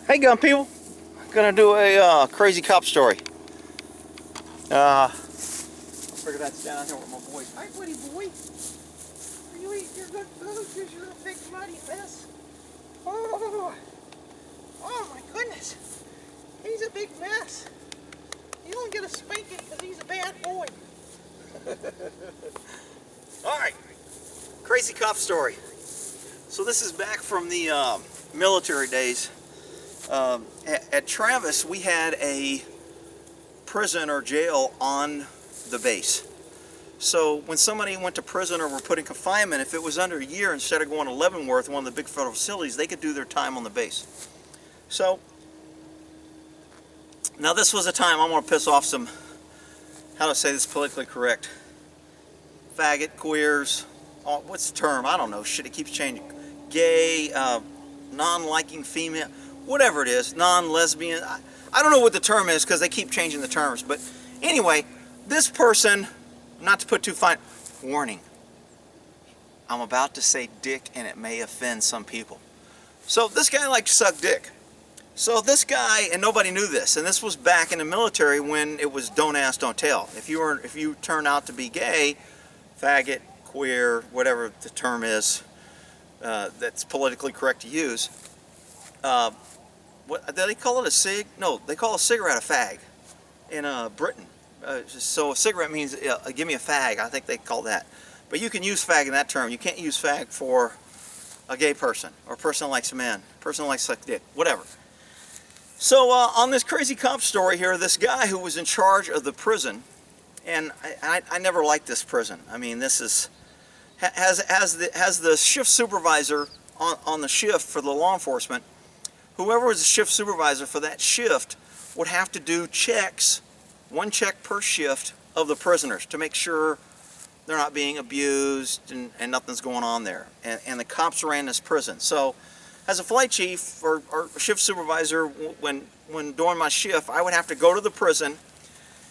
Hey gun people, gonna do a crazy cop story. I figured I'd stand out here with my boys. Hi buddy boy, are you eating your good food because you're a big bloody mess? Oh my goodness, he's a big mess. You don't get a spanking because he's a bad boy. Alright, crazy cop story. So this is back from the military days. At Travis, we had a prison or jail on the base. So when somebody went to prison or were put in confinement, if it was under a year, instead of going to Leavenworth, one of the big federal facilities, they could do their time on the base. So now this was a time I want to piss off some, how to say this politically correct, faggot, queers, what's the term? I don't know, shit, it keeps changing. Gay, non-liking female, whatever it is, non-lesbian, I don't know what the term is because they keep changing the terms. But anyway, this person, not to put too fine, warning, I'm about to say dick and it may offend some people. So this guy liked to suck dick. So this guy, and nobody knew this, and this was back in the military when it was don't ask, don't tell. If you turned out to be gay, faggot, queer, whatever the term is, that's politically correct to use. What do they call it, a cig? No, they call a cigarette a fag in Britain. So a cigarette means give me a fag. I think they call that. But you can use fag in that term. You can't use fag for a gay person or a person that likes men, a person that likes to suck dick, whatever. So on this crazy cop story here, this guy who was in charge of the prison, and I never liked this prison. I mean, this is has the shift supervisor on the shift for the law enforcement. Whoever was the shift supervisor for that shift would have to do checks, one check per shift, of the prisoners to make sure they're not being abused and nothing's going on there. And the cops ran this prison. So as a flight chief or shift supervisor, when during my shift, I would have to go to the prison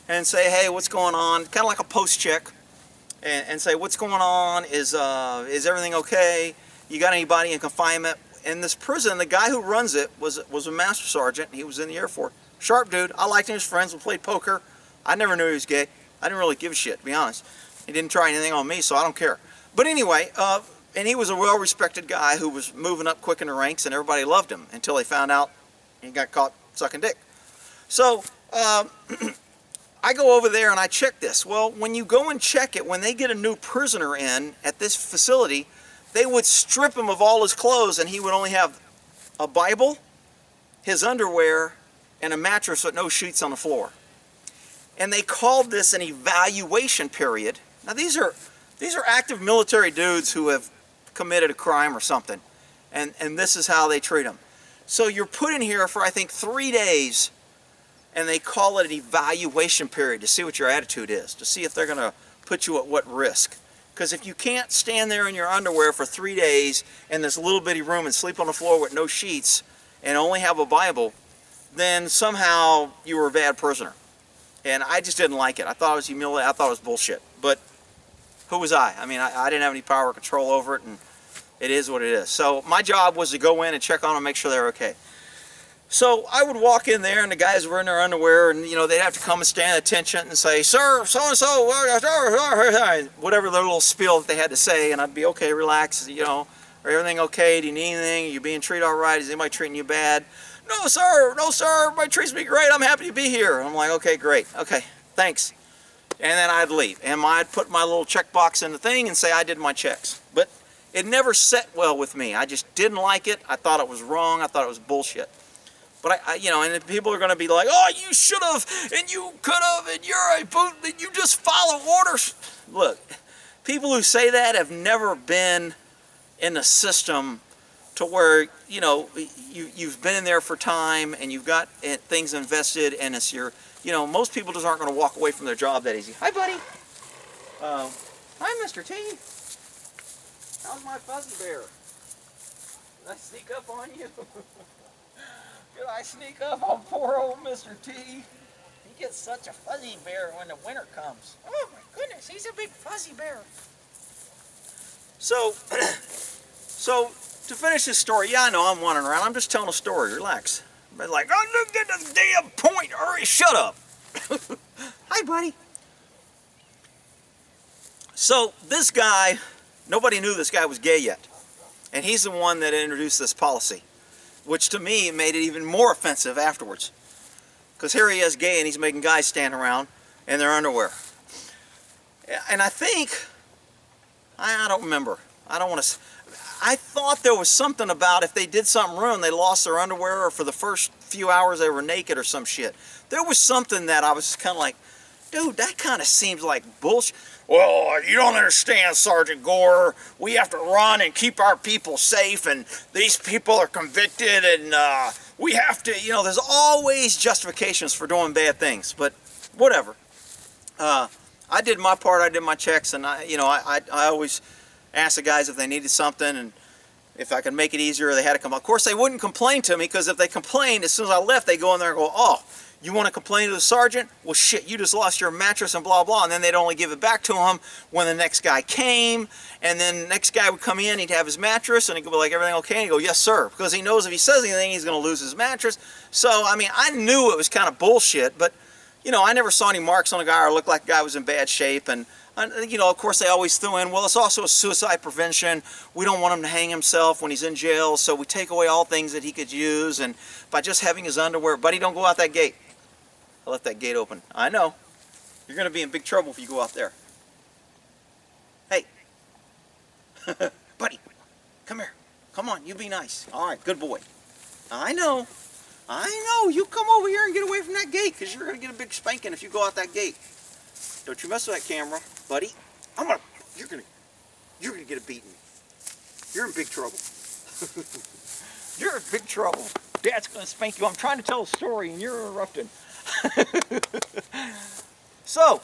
and say, hey, what's going on? Kind of like a post check, and say, what's going on? Is everything okay? You got anybody in confinement? In this prison, the guy who runs it was a master sergeant. He was in the Air Force. Sharp dude. I liked him. His friends. We played poker. I never knew he was gay. I didn't really give a shit, to be honest. He didn't try anything on me, so I don't care. But anyway, and he was a well-respected guy who was moving up quick in the ranks, and everybody loved him until they found out he got caught sucking dick. So I go over there and I check this. Well, when you go and check it, when they get a new prisoner in at this facility, they would strip him of all his clothes, and he would only have a Bible, his underwear, and a mattress with no sheets on the floor. And they called this an evaluation period. Now these are active military dudes who have committed a crime or something, and this is how they treat them. So you're put in here for, I think, 3 days, and they call it an evaluation period to see what your attitude is, to see if they're going to put you at what risk. Because if you can't stand there in your underwear for 3 days in this little bitty room and sleep on the floor with no sheets and only have a Bible, then somehow you were a bad prisoner. And I just didn't like it. I thought it was humiliating. I thought it was bullshit. But who was I? I mean, I didn't have any power or control over it, and it is what it is. So my job was to go in and check on them and make sure they're okay. So I would walk in there, and the guys were in their underwear, and they'd have to come and stand at attention and say, sir, so-and-so, whatever their little spiel that they had to say, and I'd be, okay, relax, are everything okay? Do you need anything? Are you being treated all right? Is anybody treating you bad? No, sir, everybody treats me great. I'm happy to be here. And I'm like, okay, great. Okay, thanks. And then I'd leave, and I'd put my little checkbox in the thing and say I did my checks. But it never set well with me. I just didn't like it. I thought it was wrong. I thought it was bullshit. But and people are going to be like, oh, you should have, and you could have, and you're a boot, and you just follow orders. Look, people who say that have never been in the system to where, you've been in there for time, and you've got things invested, and it's your, most people just aren't going to walk away from their job that easy. Hi, buddy. Hi, Mr. T. How's my fuzzy bear? Did I sneak up on you? Did I sneak up on poor old Mr. T? He gets such a fuzzy bear when the winter comes. Oh my goodness, he's a big fuzzy bear. So to finish this story, yeah, I know I'm wandering around. I'm just telling a story. Relax. But like, oh, look at the damn point. Hurry, shut up. Hi, buddy. So this guy, nobody knew this guy was gay yet. And he's the one that introduced this policy, which to me made it even more offensive afterwards. Because here he is gay and he's making guys stand around in their underwear. And I think, I don't remember. I don't want to, I thought there was something about if they did something wrong, they lost their underwear, or for the first few hours they were naked or some shit. There was something that I was kind of like, dude, that kind of seems like bullshit. Well, you don't understand, Sergeant Gore. We have to run and keep our people safe, and these people are convicted, and we have to, you know, there's always justifications for doing bad things, but whatever. I did my part, I did my checks, and I always asked the guys if they needed something, and if I could make it easier, they had to come. Of course, they wouldn't complain to me, because if they complained, as soon as I left, they go in there and go, oh, you want to complain to the sergeant? Well, shit, you just lost your mattress and blah, blah. And then they'd only give it back to him when the next guy came. And then the next guy would come in, he'd have his mattress, and he'd go like, everything okay? And he'd go, yes, sir. Because he knows if he says anything, he's going to lose his mattress. So, I mean, I knew it was kind of bullshit, but, you know, I never saw any marks on the guy or looked like the guy was in bad shape. And, you know, of course, they always threw in, well, it's also a suicide prevention. We don't want him to hang himself when he's in jail, so we take away all things that he could use. And by just having his underwear, buddy, don't go out that gate. I left that gate open. I know. You're going to be in big trouble if you go out there. Hey. Buddy, come here. Come on, you be nice. All right, good boy. I know. You come over here and get away from that gate, because you're going to get a big spanking if you go out that gate. Don't you mess with that camera, buddy. You're going to get a beating. You're in big trouble. You're in big trouble. Dad's going to spank you. I'm trying to tell a story and you're interrupting. So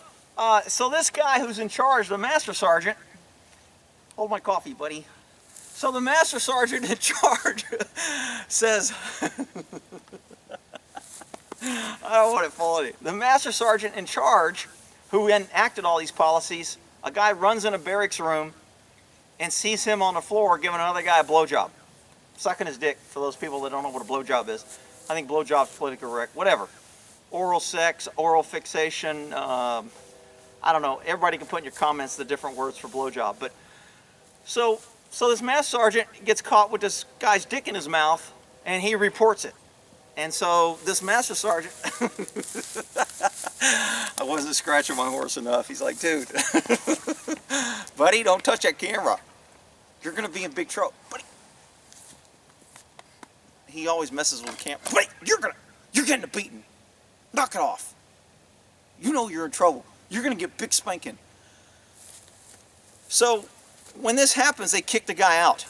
this guy who's in charge, the master sergeant, hold my coffee, buddy. So the master sergeant in charge says, I don't want to follow it. The master sergeant in charge, who enacted all these policies, a guy runs in a barracks room and sees him on the floor giving another guy a blowjob, sucking his dick. For those people that don't know what a blowjob is, I think blowjob's politically correct. Whatever. Oral sex, oral fixation, I don't know. Everybody can put in your comments the different words for blowjob. But so this master sergeant gets caught with this guy's dick in his mouth, and he reports it. And so this master sergeant, I wasn't scratching my horse enough. He's like, dude, buddy, don't touch that camera. You're gonna be in big trouble, buddy. He always messes with the camera. Buddy, you're getting a beating. Knock it off. You know you're in trouble. You're going to get big spanking. So when this happens, they kick the guy out.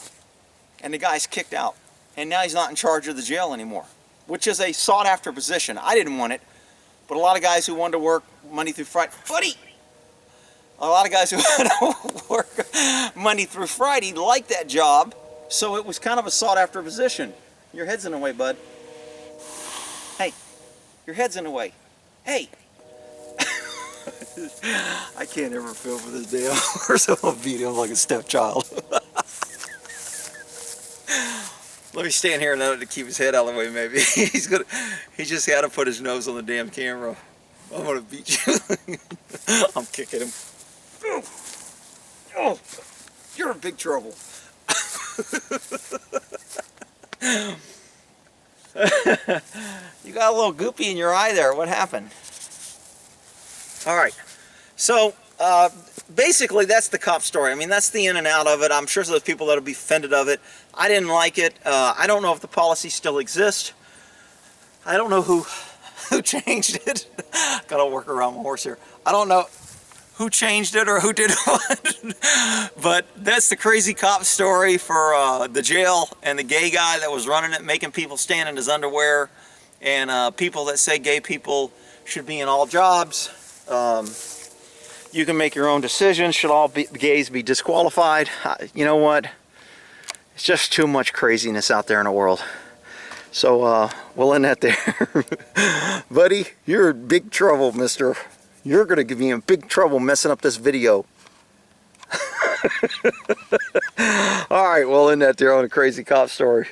And the guy's kicked out. And now he's not in charge of the jail anymore, which is a sought-after position. I didn't want it, but a lot of guys who wanted to work Monday through Friday, a lot of guys who wanted to work Monday through Friday liked that job, so it was kind of a sought-after position. Your head's in the way, bud. Hey. Your head's in the way. Hey! I can't ever feel for this damn horse. I'm going to beat him like a stepchild. Let me stand here now to keep his head out of the way, maybe. He just had to put his nose on the damn camera. I'm going to beat you. I'm kicking him. Oh, you're in big trouble. You got a little goopy in your eye there. What happened? All right. So basically, that's the cop story. I mean, that's the in and out of it. I'm sure there's people that'll be offended of it. I didn't like it. I don't know if the policy still exists. I don't know who changed it. Gotta work around my horse here. I don't know who changed it or who did what. But that's the crazy cop story for the jail and the gay guy that was running it, making people stand in his underwear, and people that say gay people should be in all jobs. You can make your own decisions. Should all gays be disqualified? You know what? It's just too much craziness out there in the world. So we'll end that there. Buddy, you're in big trouble, mister. You're going to be in big trouble messing up this video. Alright, we'll end that there on a crazy cop story.